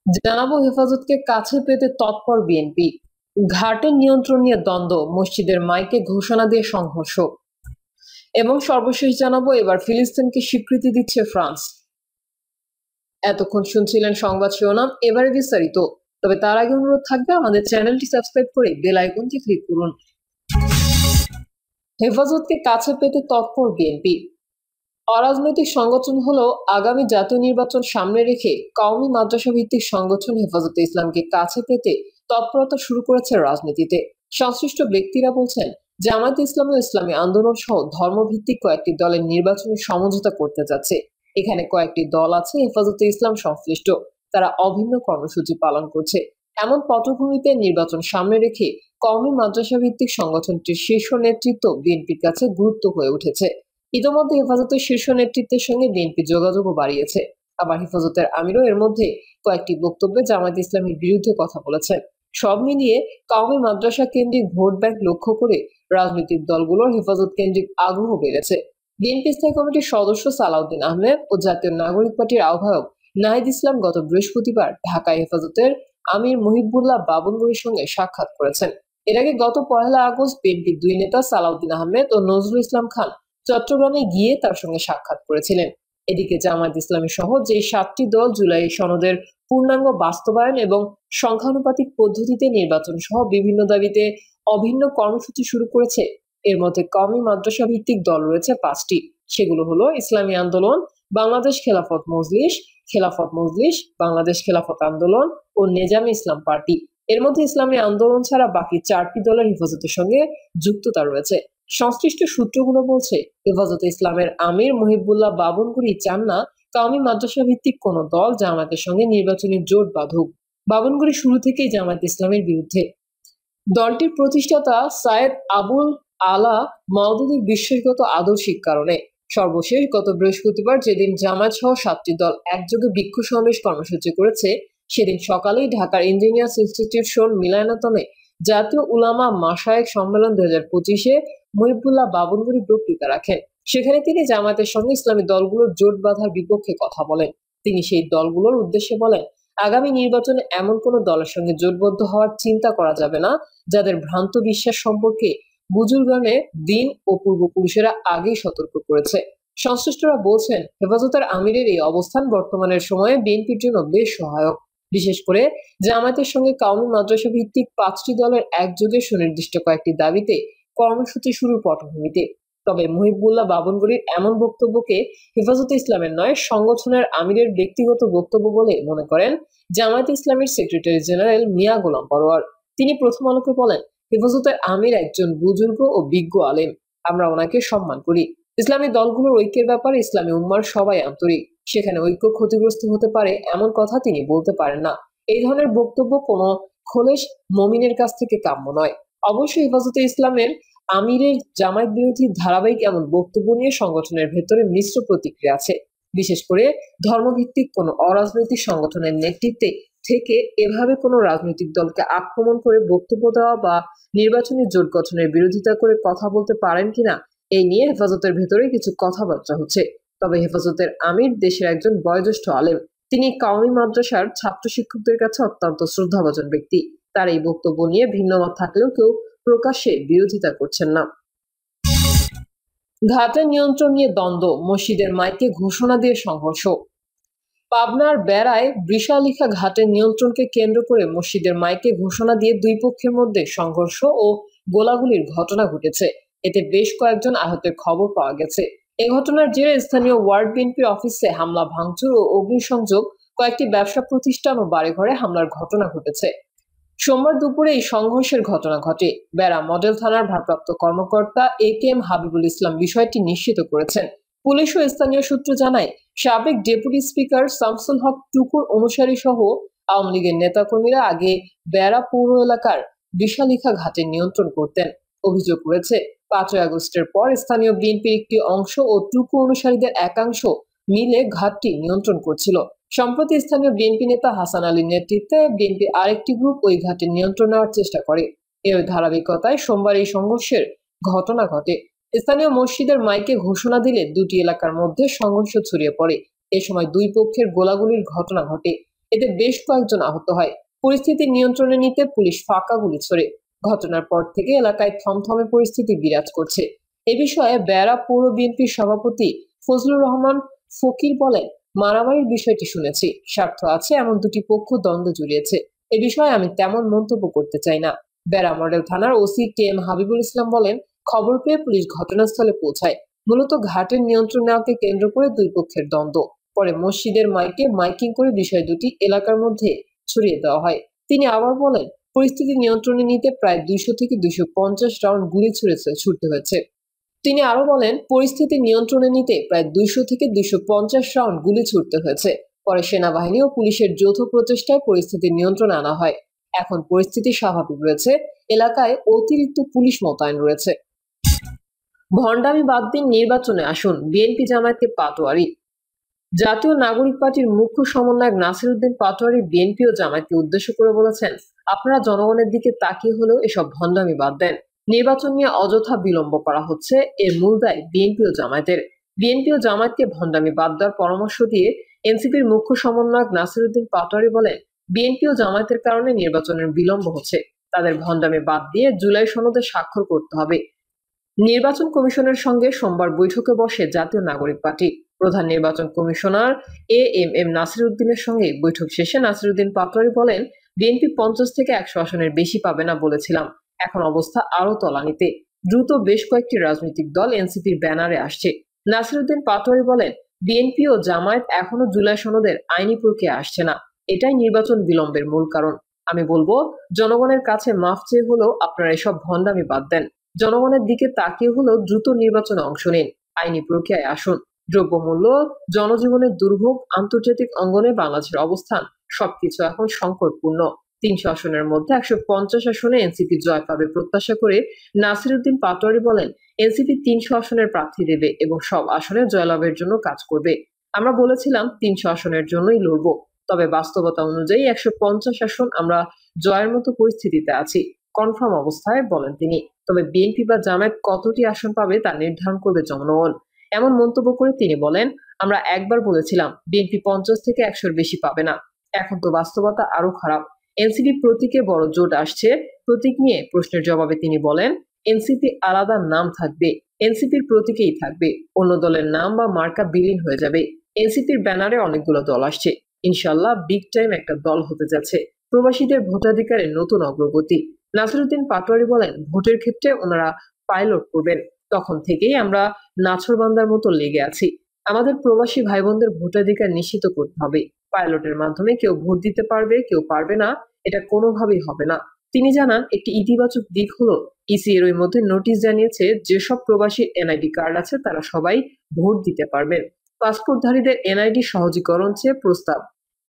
জানাবো হেফাজতকে কাছে পেতে তৎপর বিএনপি। ঘাটের নিয়ন্ত্রণ নিয়ে দ্বন্দ্ব, মসজিদের মাইকে ঘোষণা দিয়ে সংঘর্ষ। এবং সর্বশেষ জানাবো এবার ফিলিস্তিনকে স্বীকৃতি দিচ্ছে ফ্রান্স। এতক্ষণ শুনছিলেন সংবাদ শিরোনাম, এবারে বিস্তারিত। তবে তার আগে অনুরোধ থাকবে আমাদের চ্যানেলটি সাবস্ক্রাইব করে বেল আইকনটি ক্লিক করুন। হেফাজতকে কাছে পেতে তৎপর বিএনপি। অরাজনৈতিক সংগঠন হলেও আগামী জাতীয় নির্বাচন সামনে রেখে কওমি মাদ্রাসা ভিত্তিক সংগঠন হেফাজতে ইসলামকে কাছে পেতে তৎপরতা শুরু করেছে রাজনীতিতে। সংশ্লিষ্ট ব্যক্তিরা বলছেন, জামায়াতে ইসলামী ও ইসলামী আন্দোলন সহ ধর্মভিত্তিক কয়েকটি দলের নির্বাচনী সমঝোতা করতে যাচ্ছে। এখানে কয়েকটি দল আছে হেফাজতে ইসলাম সংশ্লিষ্ট, তারা অভিন্ন কর্মসূচি পালন করছে। এমন পটভূমিতে নির্বাচন সামনে রেখে কওমি মাদ্রাসা ভিত্তিক সংগঠনটির শীর্ষ নেতৃত্ব বিএনপির কাছে গুরুত্ব হয়ে উঠেছে। ইতোমধ্যে হেফাজতের শীর্ষ নেতৃত্বের সঙ্গে বিএনপি যোগাযোগও বাড়িয়েছে। আবার হেফাজতের আমিরও এর মধ্যে কয়েকটি বক্তব্যে জামায়াত ইসলামীর বিরুদ্ধে কথা বলেছেন। সব মিলিয়ে কওমি মাদ্রাসা কেন্দ্রিক ভোট ব্যাংক লক্ষ্য করে রাজনৈতিক দলগুলোর হেফাজত কেন্দ্রিক আগ্রহ বেড়েছে। বিএনপি স্থায়ী কমিটির সদস্য সালাউদ্দিন আহমেদ ও জাতীয় নাগরিক পার্টির আহ্বায়ক নাহিদ ইসলাম গত বৃহস্পতিবার ঢাকায় হেফাজতের আমির মুহিবুল্লাহ বাবনগরীর সঙ্গে সাক্ষাৎ করেছেন। এর আগে গত 1 আগস্ট বিএনপির দুই নেতা সালাউদ্দিন আহমেদ ও নজরুল ইসলাম খান চট্টগ্রামে গিয়ে তার সঙ্গে সাক্ষাৎ করেছিলেন। এদিকে জামায়াত ইসলামী সহ যে 7টি দল জুলাই সনদের পূর্ণাঙ্গ বাস্তবায়ন এবং সংখ্যানুপাতিক পদ্ধতিতে নির্বাচন সহ বিভিন্ন দাবিতে অভিন্ন কর্মসূচি শুরু করেছে, এর মধ্যে কওমি মাদ্রাসা ভিত্তিক দল রয়েছে 5টি। সেগুলো হলো ইসলামী আন্দোলন, বাংলাদেশ খেলাফত মজলিস, বাংলাদেশ খেলাফত আন্দোলন ও নেজামে ইসলাম পার্টি। এর মধ্যে ইসলামী আন্দোলন ছাড়া বাকি 4টি দলের হেফাজতের সঙ্গে যুক্ততা রয়েছে। সংশ্লিষ্ট সূত্রগুলো বলছে, হেফাজতে ইসলামের আমির মুহিবুল্লাহ বাবনগরী চান না কওমি মাদ্রাসা ভিত্তিক কোনো দল জামায়াতের সঙ্গে নির্বাচনী জোট বাঁধুক। বাবনগরী শুরু থেকেই জামায়াত ইসলামের বিরুদ্ধে। দলটির প্রতিষ্ঠাতা সায়েদ আবুল আলা মাওদুদীর বিশ্বাসগত আদর্শিক কারণে সর্বশেষ গত বৃহস্পতিবার, যেদিন জামায়াত সহ 7টি দল একযোগে বিক্ষোভ সমাবেশ কর্মসূচি করেছে, সেদিন সকালেই ঢাকার ইঞ্জিনিয়ার্স ইনস্টিটিউশন মিলনায়তনে জাতীয় উলামা মাশায়েখ সম্মেলন 2025-এ মুহিবুল্লাহ বাবনগরী বক্তৃতা রাখেন। সেখানে তিনি জামায়াতের সঙ্গে ইসলামী দলগুলোর জোট বাঁধার বিপক্ষে কথা বলেন। তিনি সেই দলগুলোর উদ্দেশ্যে বলেন, আগামী নির্বাচনে এমন কোনো দলের সঙ্গে জোটবদ্ধ হওয়ার চিন্তা করা যাবে না যাদের ভ্রান্ত বিশ্বাস সম্পর্কে বুজুর্গানে দিন ও পূর্বপুরুষেরা আগেই সতর্ক করেছে। সংশ্লিষ্টরা বলছেন, হেফাজতের আমিরের এই অবস্থান বর্তমানের সময়ে বিএনপির জন্য বেশ সহায়ক, বিশেষ করে জামায়াতের সঙ্গে কওমি মাদ্রাসা ভিত্তিক 5টি দলের একযোগে সুনির্দিষ্ট কয়েকটি দাবিতে কর্মসূচি শুরুর পটভূমিতে। তবে মুহিবুল্লাহ বাবনগরীর এমন বক্তব্যকে হেফাজতে ইসলামের নয়, সংগঠনের আমিরের ব্যক্তিগত বক্তব্য বলে মনে করেন জামায়াত ইসলামীর সেক্রেটারি জেনারেল মিয়া গোলাম পরোয়ার। তিনি প্রথম আলোকে বলেন, হেফাজতের আমির একজন বুজুর্গ ও বিজ্ঞ আলেম, আমরা ওনাকে সম্মান করি। ইসলামী দলগুলোর ঐক্যের ব্যাপারে ইসলামী উম্মার সবাই আন্তরিক, সেখানে ঐক্য ক্ষতিগ্রস্ত হতে পারে এমন কথা তিনি বলতে পারেন না। এই ধরনের বক্তব্য কোনো খোলেস মমিনের কাছ থেকে কাম্য নয়। অবশ্যই হেফাজতে ইসলামের আমিরের জামায়াত বিরোধী ধারাবাহিক এমন বক্তব্য নিয়ে সংগঠনের ভেতরে মিশ্র প্রতিক্রিয়া আছে। বিশেষ করে ধর্মভিত্তিক কোনো অরাজনৈতিক সংগঠনের নেতৃত্বে থেকে এভাবে কোনো রাজনৈতিক দলকে আক্রমণ করে বক্তব্য দেওয়া বা নির্বাচনী জোট গঠনের বিরোধিতা করে কথা বলতে পারেন কিনা, এই নিয়ে হেফাজতের ভেতরে কিছু কথাবার্তা হচ্ছে। তবে হেফাজতের আমির দেশের একজন বয়োজ্যেষ্ঠ আলেম, তিনি কওমি মাদ্রাসার ছাত্র শিক্ষকদের কাছে অত্যন্ত শ্রদ্ধাভাজন ব্যক্তি। তার এই বক্তব্য নিয়ে ভিন্নমত থাকলেও কেউ প্রকাশ্যে বিরোধিতা করছেন না। ঘাটের নিয়ন্ত্রণ নিয়ে দ্বন্দ্ব, মসজিদের মাইকে ঘোষণা দিয়ে সংঘর্ষ। পাবনার বেড়ায় বৃষালিখা ঘাটের নিয়ন্ত্রণকে কেন্দ্র করে মসজিদের মাইকে ঘোষণা দিয়ে দুই পক্ষের মধ্যে সংঘর্ষ ও গোলাগুলির ঘটনা ঘটেছে। এতে বেশ কয়েকজন আহতের খবর পাওয়া গেছে। এ ঘটনার জেরে স্থানীয় ওয়ার্ড বিএনপি অফিসে হামলা, ভাঙচুর ও অগ্নিসংযোগ, কয়েকটি ব্যবসা প্রতিষ্ঠান ও বাড়িঘরে হামলার ঘটনা ঘটেছে। সোমবার দুপুরে এই সংঘর্ষের ঘটনা ঘটে। বেড়া মডেল থানার ভারপ্রাপ্ত কর্মকর্তা এ.কে.এম. হাবিবুল ইসলাম বিষয়টি নিশ্চিত করেছেন। পুলিশ ও স্থানীয় সূত্র জানায়, সাবেক ডেপুটি স্পিকার শামসুল হক টুকুর অনুসারী সহ আওয়ামী লীগের নেতাকর্মীরা আগে বেড়া পৌর এলাকার বিশালিখা ঘাটে নিয়ন্ত্রণ করতেন। অভিযোগ রয়েছে, 5 আগস্টের পর স্থানীয় বিএনপির একটি অংশ ও টুকু অনুসারীদের একাংশ মিলে ঘাটটি নিয়ন্ত্রণ করছিল। সম্প্রতি স্থানীয় বিএনপি নেতা হাসান আলীর নেতৃত্বে বিএনপির আরেকটি গ্রুপ ওই ঘাটে নিয়ন্ত্রণ নেওয়ার চেষ্টা করে। এর ধারাবাহিকতায় সোমবার এই সংঘর্ষের ঘটনা ঘটে। স্থানীয় মসজিদের মাইকে ঘোষণা দিলে দুটি এলাকার মধ্যে সংঘর্ষ ছড়িয়ে পড়ে। এ সময় দুই পক্ষের গোলাগুলির ঘটনা ঘটে। এতে বেশ কয়েকজন আহত হয়। পরিস্থিতি নিয়ন্ত্রণে নিতে পুলিশ ফাঁকা গুলি ছোড়ে। ঘটনার পর থেকে এলাকায় থমথমে পরিস্থিতি বিরাজ করছে। এ বিষয়ে বেড়া পৌর বিএনপির সভাপতি ফজলুর রহমান ফকির বলেন, মারামারির বিষয়টি শুনেছি, স্বার্থ আছে এমন দুটি পক্ষ দ্বন্দ্ব জড়িয়েছে, এ বিষয়ে আমি তেমন মন্তব্য করতে চাই না। বেড়া মডেল থানার ওসি কে এম হাবিবুল ইসলাম বলেন, খবর পেয়ে পুলিশ ঘটনাস্থলে পৌঁছায়। মূলত ঘাটের নিয়ন্ত্রণ নেওয়াকে কেন্দ্র করে দুই পক্ষের দ্বন্দ্ব। পরে মসজিদের মাইকে মাইকিং করে বিষয় দুটি এলাকার মধ্যে ছড়িয়ে দেওয়া হয়। তিনি আবার বলেন, পরিস্থিতি নিয়ন্ত্রণে নিতে প্রায় 200 থেকে 250 রাউন্ড গুলি ছুটতে হয়েছে। তিনি আরো বলেন, পরিস্থিতি নিয়ন্ত্রণে নিতে প্রায় 200 থেকে 250 রাউন্ড গুলি ছুটতে হয়েছে। পরে সেনাবাহিনী ও পুলিশের যৌথ প্রচেষ্টায় পরিস্থিতি নিয়ন্ত্রণে আনা হয়। এখন পরিস্থিতি স্বাভাবিক রয়েছে। এলাকায় অতিরিক্ত পুলিশ মোতায়েন রয়েছে। ভণ্ডামি বাদ দিন, নির্বাচনে আসুন, বিএনপি জামায়াতকে পাটোয়ারি। জাতীয় নাগরিক পার্টির মুখ্য সমন্বয়ক নাসির উদ্দিন পাটোয়ারি বিএনপি ও জামায়াতকে উদ্দেশ্য করে বলেছেন, আপনারা জনগণের দিকে তাকিয়ে হলেও এসব ভণ্ডামি বাদ দেন। নির্বাচন নিয়ে অযথা বিলম্ব করা হচ্ছে, এর মূল দায় বিএনপি ও জামায়াতের। বিএনপি ও জামায়াতকে ভণ্ডামি বাদ দেওয়ার পরামর্শ দিয়ে এনসিপির মুখ্য সমন্বয়ক নাসির উদ্দিন পাটোয়ারি বলেন, বিএনপি ও জামায়াতের কারণে নির্বাচনের বিলম্ব হচ্ছে। তাদের ভণ্ডামি বাদ দিয়ে জুলাই সনদে স্বাক্ষর করতে হবে। নির্বাচন কমিশনের সঙ্গে সোমবার বৈঠকে বসে জাতীয় নাগরিক পার্টি। প্রধান নির্বাচন কমিশনার এএমএম নাসির উদ্দিনের সঙ্গে বৈঠক শেষে নাসির উদ্দিন পাটোয়ারি বলেন, বিএনপি 50 থেকে 100 আসনের বেশি পাবে না বলেছিলাম, এখন অবস্থা আরো তলানিতে। দ্রুত বেশ কয়েকটি রাজনৈতিক দল এনসিপির ব্যানারে আসছে। নাসির উদ্দিন পাটোয়ারি বলেন, বিএনপি ও জামায়াত এখনো জুলাই সনদের আইনি প্রক্রিয়া আসছে না, এটাই নির্বাচন বিলম্বের মূল কারণ। আমি বলবো, জনগণের কাছে মাফ চেয়ে হলেও আপনারা এসব ভণ্ডামি বাদ দেন। জনগণের দিকে তাকিয়ে হলেও দ্রুত নির্বাচনে অংশ নিন, আইনি প্রক্রিয়ায় আসুন। দ্রব্যমূল্য, জনজীবনের দুর্ভোগ, আন্তর্জাতিক অঙ্গনে বাংলাদেশের অবস্থান, সবকিছু এখন সংকটপূর্ণ। 300 আসনের মধ্যে 150 আসনে এনসিপি জয় পাবে প্রত্যাশা করে নাসির উদ্দিন পাটোয়ারি বলেন, এনসিপি 300 আসনের প্রার্থী দেবে এবং সব আসনে জয়লাভের জন্য কাজ করবে। আমরা বলেছিলাম 300 আসনের জন্যই লড়বো, তবে বাস্তবতা অনুযায়ী 150 আসন আমরা জয়ের মতো পরিস্থিতিতে আছি, কনফার্ম অবস্থায় বলেন তিনি। তবে বিএনপি বা জামায়াত কতটি আসন পাবে তা নির্ধারণ করবে জনগণ। এমন মন্তব্য করে তিনি বলেন, আমরা একবার বলেছিলাম বিএনপি 50 থেকে 100-র বেশি পাবে না, এখন তো বাস্তবতা আরো খারাপ। এনসিপি প্রতীকে বড় জোট আসছে। প্রতীক নিয়ে প্রশ্নের জবাবে তিনি বলেন, এনসিপি আলাদা নাম থাকবে, এনসিপির প্রতীকেই থাকবে, অন্য দলের নাম বা মার্কা বিলীন হয়ে যাবে। এনসিপির ব্যানারে অনেকগুলো দল আসছে, ইনশাল্লাহ বিগ টাইম একটা দল হতে যাচ্ছে। প্রবাসীদের ভোটাধিকারের নতুন অগ্রগতি। নাসির উদ্দিন পাটোয়ারি বলেন, ভোটের ক্ষেত্রে ওনারা পাইলট করবেন, তখন থেকেই আমরা নাছোড়বান্দার মতো লেগে আছি। আমাদের প্রবাসী ভাই বোনদের ভোটাধিকার নিশ্চিত করতে হবে। পাইলটের মাধ্যমে কেউ ভোট দিতে পারবে, কেউ পারবে না, এটা কোনোভাবেই হবে না। তিনি জানান, একটি ইতিবাচক দিক হলো ইসি এর মধ্যে নোটিশ জানিয়েছে যেসব প্রবাসীর এনআইডি কার্ড আছে তারা সবাই ভোট দিতে পারবেন। পাসপোর্টধারীদের এনআইডি সহজীকরণ চেয়ে প্রস্তাব